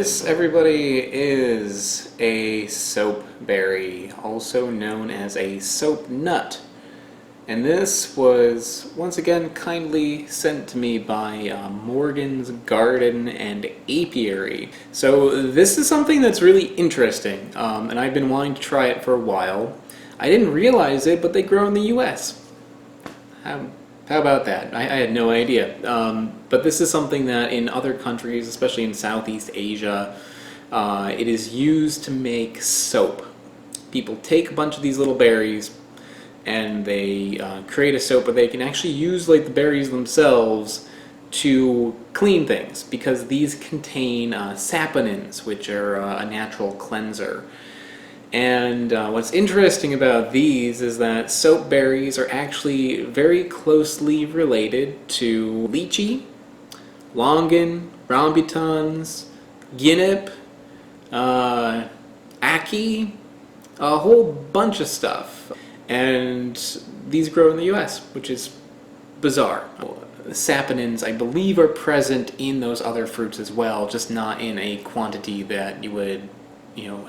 This, everybody, is a soapberry, also known as a soap nut. And this was, once again, kindly sent to me by Morgan's Garden and Apiary. So this is something that's really interesting, and I've been wanting to try it for a while. I didn't realize it, but they grow in the US. How about that? I had no idea. But this is something that in other countries, especially in Southeast Asia, it is used to make soap. People take a bunch of these little berries and they create a soap, but they can actually use like the berries themselves to clean things because these contain saponins, which are a natural cleanser. And what's interesting about these is that soap berries are actually very closely related to lychee, longan, rambutans, guinep, ackee, a whole bunch of stuff. And these grow in the US, which is bizarre. Saponins, I believe, are present in those other fruits as well, just not in a quantity that you would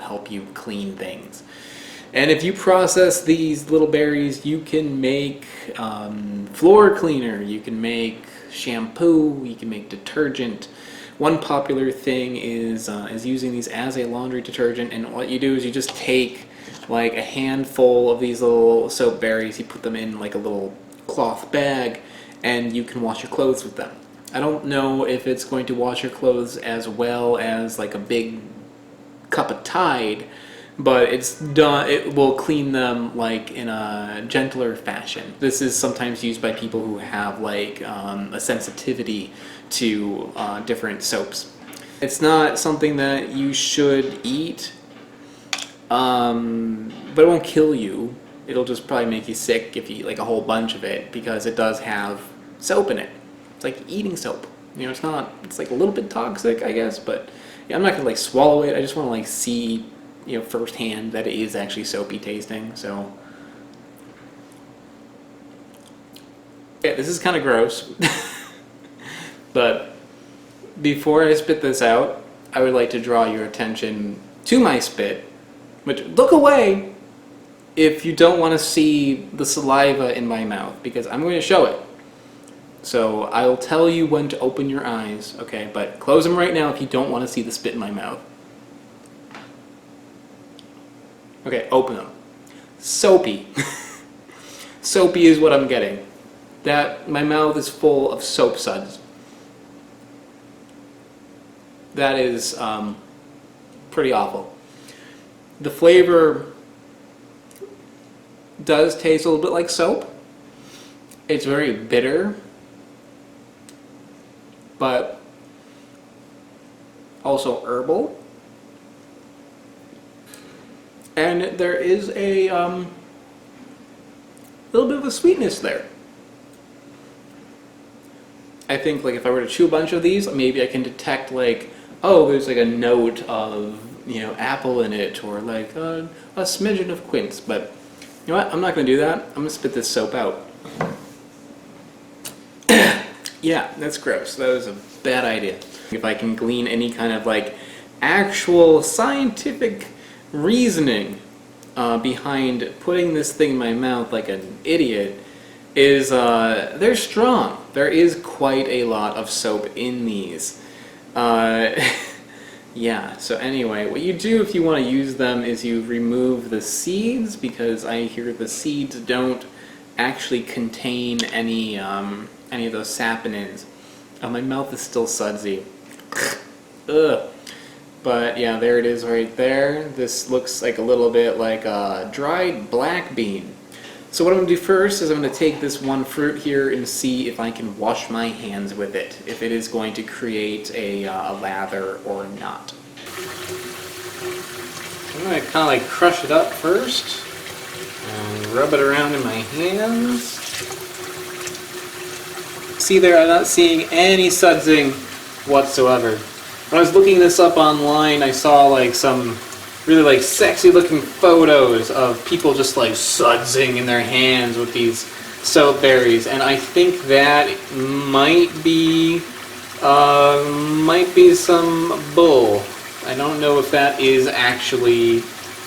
help you clean things. And if you process these little berries, you can make floor cleaner, you can make shampoo, you can make detergent. One popular thing is using these as a laundry detergent, and what you do is you just take like a handful of these little soap berries, you put them in like a little cloth bag, and you can wash your clothes with them. I don't know if it's going to wash your clothes as well as like a big cup of Tide, but it will clean them like in a gentler fashion. This is sometimes used by people who have like a sensitivity to different soaps. It's not something that you should eat, but it won't kill you. It'll just probably make you sick if you eat like a whole bunch of it, because it does have soap in it. It's like eating soap. It's like a little bit toxic, I guess, but yeah, I'm not gonna like swallow it. I just want to like see, firsthand that it is actually soapy tasting. So yeah, this is kind of gross. But before I spit this out, I would like to draw your attention to my spit. Which, look away if you don't want to see the saliva in my mouth, because I'm going to show it. So I'll tell you when to open your eyes, okay? But close them right now if you don't want to see the spit in my mouth. Okay, open them. Soapy. Soapy is what I'm getting. My mouth is full of soap suds. That is pretty awful. The flavor does taste a little bit like soap. It's very bitter, but also herbal. And there is a little bit of a sweetness there. I think like if I were to chew a bunch of these, maybe I can detect like, oh, there's like a note of apple in it, or like a smidgen of quince. But you know what? I'm not going to do that. I'm going to spit this soap out. Yeah, that's gross. That was a bad idea. If I can glean any kind of like actual scientific reasoning behind putting this thing in my mouth like an idiot, is they're strong. There is quite a lot of soap in these. Yeah, so anyway, what you do if you want to use them is you remove the seeds, because I hear the seeds don't actually contain any of those saponins. Oh, my mouth is still sudsy. Ugh. But yeah, there it is right there. This looks like a little bit like a dried black bean. So what I'm going to do first is I'm going to take this one fruit here and see if I can wash my hands with it, if it is going to create a lather or not. I'm going to kind of like crush it up first and rub it around in my hands. See there, I'm not seeing any sudsing whatsoever. When I was looking this up online, I saw like some really like sexy looking photos of people just like sudsing in their hands with these soapberries, and I think that might be some bull. I don't know if that is actually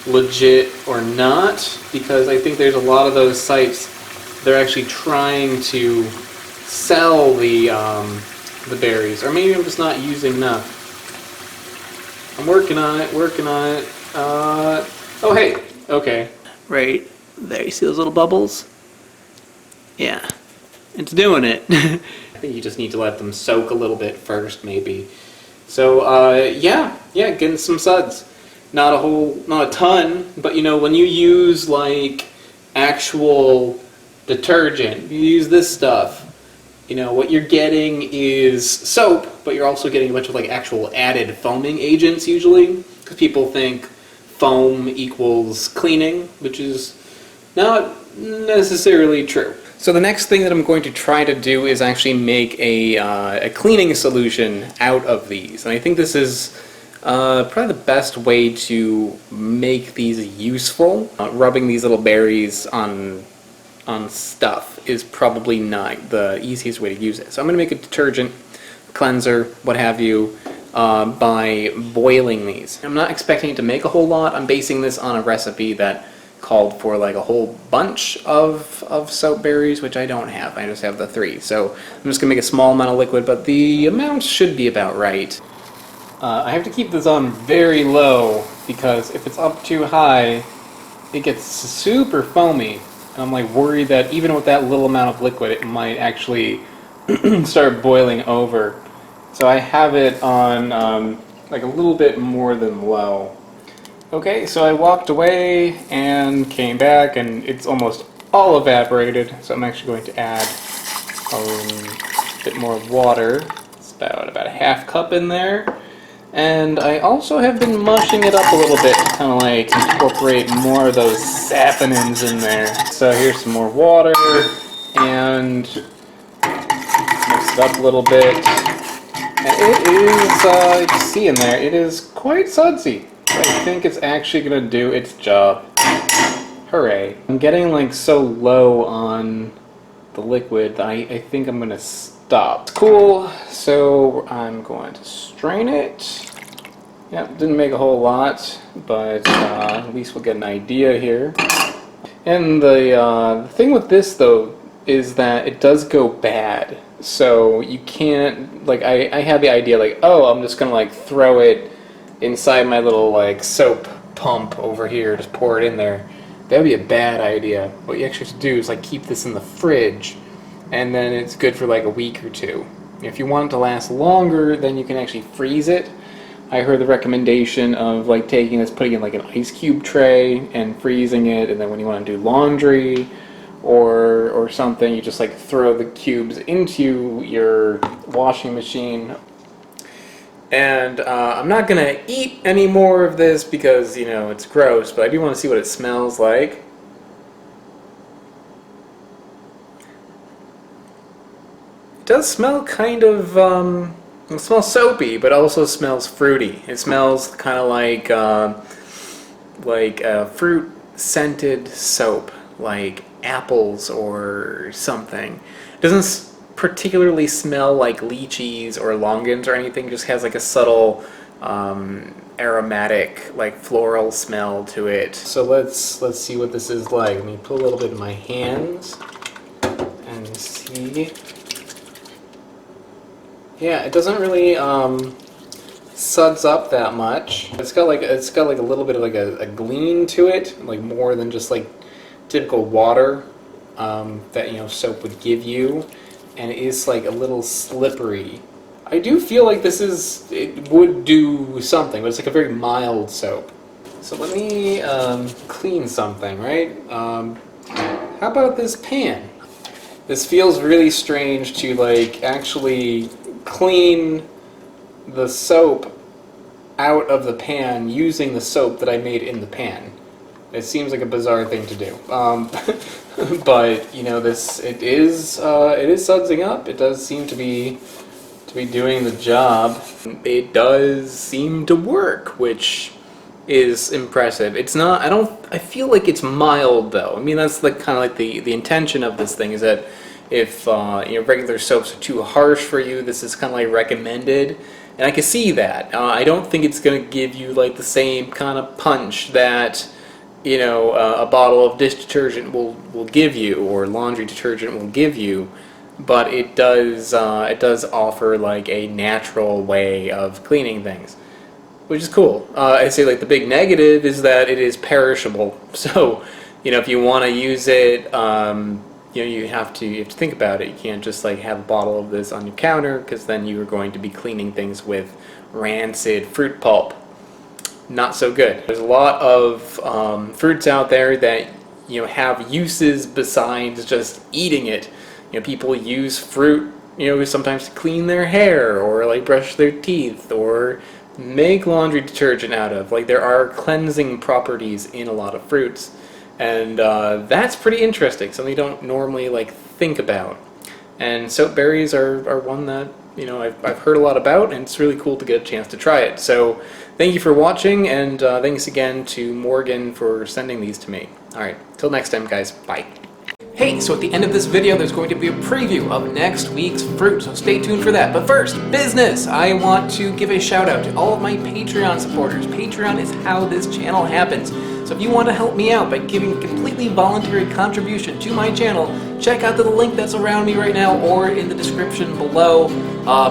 legit or not, because I think there's a lot of those sites, they're actually trying to sell the berries, or maybe I'm just not using enough. I'm working on it, oh hey, okay. Right there, you see those little bubbles? Yeah, it's doing it. I think you just need to let them soak a little bit first, maybe. So, yeah, getting some suds. Not a ton, but you know, when you use like actual detergent, you use this stuff, you know, what you're getting is soap, but you're also getting a bunch of like actual added foaming agents usually, because people think foam equals cleaning, which is not necessarily true. So the next thing that I'm going to try to do is actually make a cleaning solution out of these, and I think this is probably the best way to make these useful. Rubbing these little berries on stuff is probably not the easiest way to use it. So I'm going to make a detergent, cleanser, what have you, by boiling these. I'm not expecting it to make a whole lot. I'm basing this on a recipe that called for like a whole bunch of soap berries, which I don't have. I just have the 3. So I'm just going to make a small amount of liquid, but the amount should be about right. I have to keep this on very low, because if it's up too high, it gets super foamy. And I'm like worried that even with that little amount of liquid, it might actually start boiling over. So I have it on like a little bit more than low. Okay, so I walked away and came back, and it's almost all evaporated. So I'm actually going to add a bit more water. It's about a half cup in there. And I also have been mushing it up a little bit to kind of like incorporate more of those saponins in there. So here's some more water, and mix it up a little bit. And it is, you can see in there, it is quite sudsy. I think it's actually going to do its job. Hooray. I'm getting like so low on the liquid that I think I'm going to stop. Cool, so I'm going to strain it. Yep, didn't make a whole lot, but at least we'll get an idea here. And the thing with this though is that it does go bad. So you can't, like, I had the idea like, oh, I'm just gonna like throw it inside my little like soap pump over here, just pour it in there. That would be a bad idea. What you actually have to do is like keep this in the fridge, and then it's good for like a week or 2. If you want it to last longer, then you can actually freeze it. I heard the recommendation of like taking this, putting it in like an ice cube tray and freezing it, and then when you want to do laundry or something, you just like throw the cubes into your washing machine. And I'm not gonna eat any more of this because, you know, it's gross, but I do want to see what it smells like. It does smell kind of, it smells soapy, but also smells fruity. It smells kind of like fruit scented soap, like apples or something. It doesn't particularly smell like lychees or longans or anything. It just has like a subtle aromatic, like floral smell to it. So let's see what this is like. Let me put a little bit in my hands and see. Yeah, it doesn't really suds up that much. It's got like a little bit of like a gleam to it, like more than just like typical water that, you know, soap would give you, and it is like a little slippery. I do feel like it would do something, but it's like a very mild soap. So let me clean something, right? How about this pan? This feels really strange to like actually clean the soap out of the pan using the soap that I made in the pan. It seems like a bizarre thing to do, but you know, it is sudsing up. It does seem to be doing the job. It does seem to work, which is impressive. It's not. I feel like it's mild though. I mean, that's like kind of like the intention of this thing is that if you know, regular soaps are too harsh for you, this is kind of like recommended. And I can see that. I don't think it's going to give you like the same kind of punch that, you know, a bottle of dish detergent will give you, or laundry detergent will give you, but it does offer like a natural way of cleaning things, which is cool. I'd say like the big negative is that it is perishable. So, you know, if you want to use it, you know, you have to think about it. You can't just like have a bottle of this on your counter, because then you are going to be cleaning things with rancid fruit pulp. Not so good. There's a lot of fruits out there that, you know, have uses besides just eating it. You know, people use fruit, you know, sometimes to clean their hair, or like brush their teeth, or make laundry detergent out of. Like, there are cleansing properties in a lot of fruits. And that's pretty interesting, something you don't normally like think about. And soapberries are one that, you know, I've heard a lot about, and it's really cool to get a chance to try it. So thank you for watching, and thanks again to Morgan for sending these to me. Alright, till next time guys, bye. Hey, so at the end of this video there's going to be a preview of next week's fruit, so stay tuned for that. But first, business! I want to give a shout out to all of my Patreon supporters. Patreon is how this channel happens. So if you want to help me out by giving a completely voluntary contribution to my channel, check out the link that's around me right now or in the description below.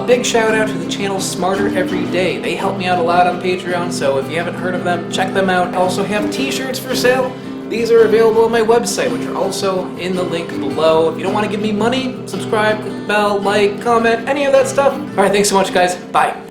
Big shout out to the channel Smarter Every Day. They help me out a lot on Patreon, so if you haven't heard of them, check them out. I also have t-shirts for sale. These are available on my website, which are also in the link below. If you don't want to give me money, subscribe, click the bell, like, comment, any of that stuff. Alright, thanks so much guys. Bye.